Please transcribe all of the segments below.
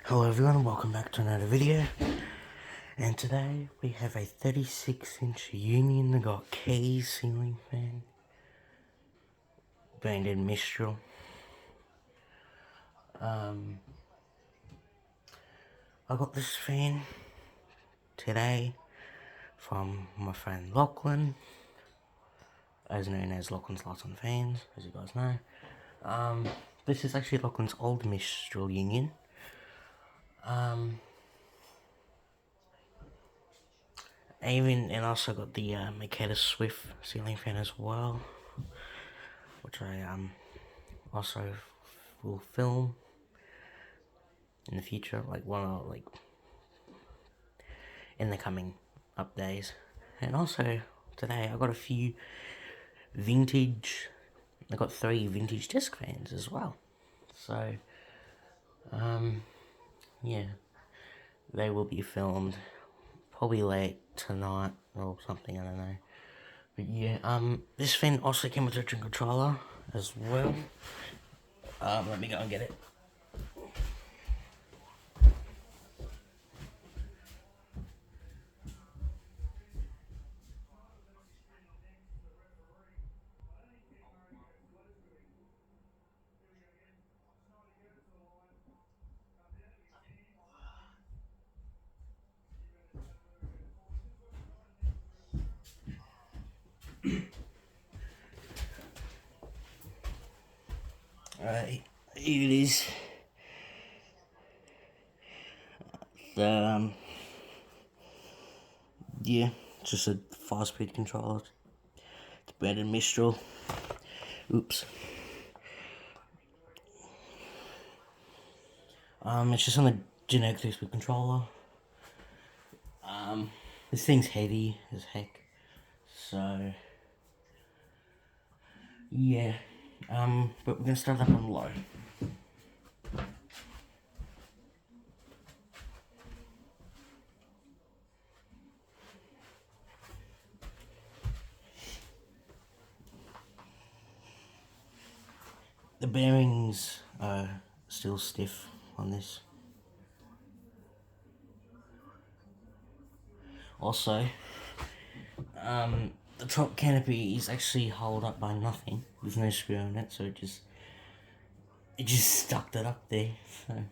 Hello everyone, welcome back to another video. And today we have a 36-inch Union got keys ceiling fan, branded Mistral. I got this fan today from my friend Lachlan, as known as Lachlan's Lights on Fans, as you guys know. This is actually Lachlan's old Mistral Union. And also got the Makeda Swift ceiling fan as well, which I also will film in the future, in the coming up days. And also today I got a few I got 3 vintage disc fans as well. So yeah, they will be filmed probably late tonight or something, I don't know. But yeah, this fan also came with a traction controller as well. Let me go and get it. Alright, here it is. Yeah, just a 5-speed controller. It's branded Mistral. Oops. It's just on the generic 3-speed controller. This thing's heavy as heck. So yeah. But we're gonna start up on low. The bearings are still stiff on this. Also, the top canopy is actually held up by nothing. There's no screw on it, so it just stuck that up there. So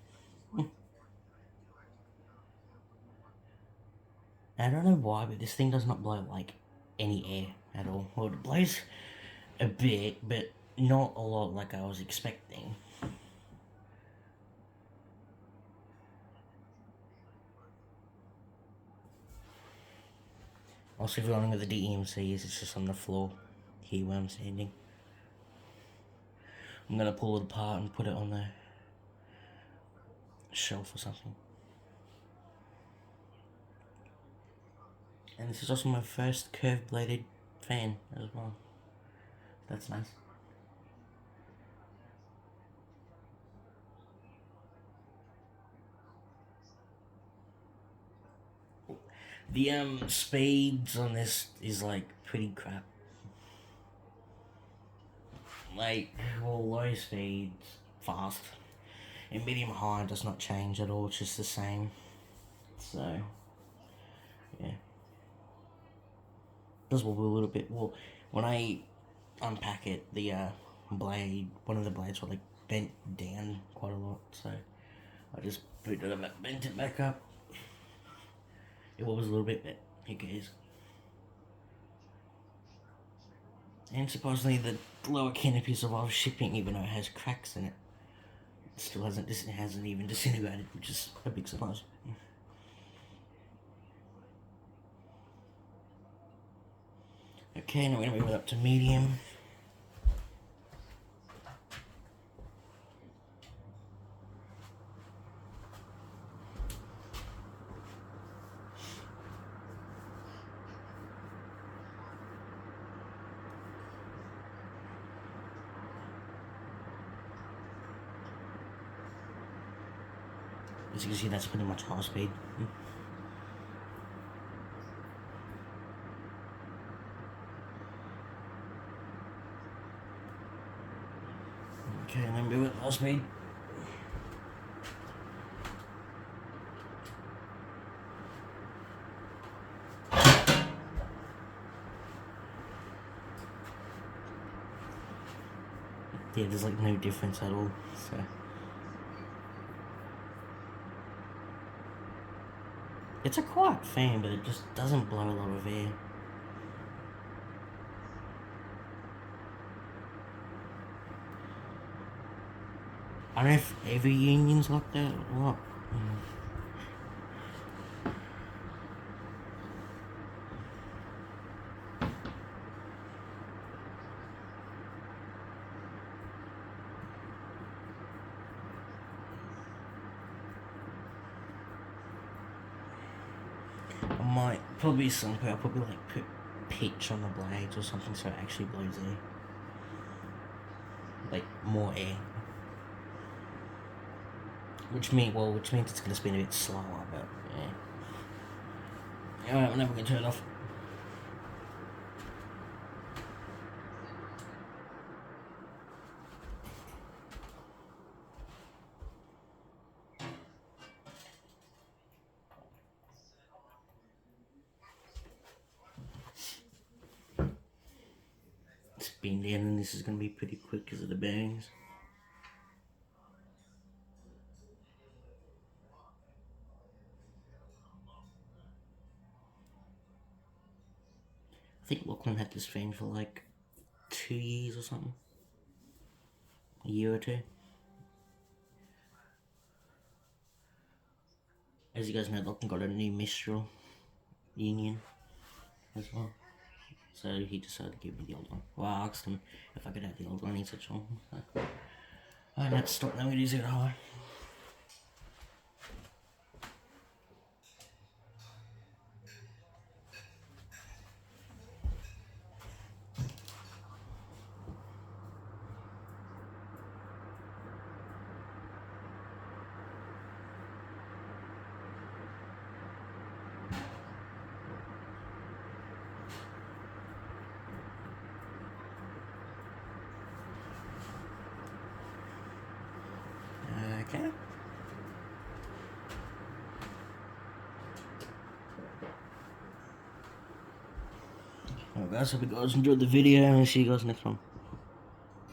I don't know why, but this thing does not blow like any air at all. Well, it blows a bit, but not a lot like I was expecting. Also, if you're wondering where the DEMC is, it's just on the floor here where I'm standing. I'm gonna pull it apart and put it on the shelf or something. And this is also my first curved bladed fan as well. That's nice. The speeds on this is like pretty crap. Like, well, low speeds, fast. And medium high does not change at all, it's just the same. So, yeah. Does wobble a little bit. Well, when I unpack it, the one of the blades were like bent down quite a lot, so I just bent it back up. It wobbles a little bit, but who cares? And surprisingly, the lower canopy survives shipping even though it has cracks in it. It still hasn't even disintegrated, which is a big surprise. Okay, now we're gonna move it up to medium. As you can see, that's pretty much high speed. Okay, and then move it low speed. Yeah, there's like no difference at all. So it's a quiet fan, but it just doesn't blow a lot of air. I don't know if every union's like that or what. I might probably something. I'll probably like put pitch on the blades or something so it actually blows air, like more air. Which means it's gonna spin a bit slower, but yeah. Alright, we're never gonna turn it off. Spin down, and this is gonna be pretty quick because of the bearings. I think Lachlan had this fan for like 2 years or something. A year or two. As you guys know, Lachlan got a new Mistral Union as well. So he decided to give me the old one. Well, I asked him if I could have the old one, he said sure. So, alright, let's stop now, it is it high. Okay. Alright guys, hope you guys enjoyed the video and I'll see you guys next one.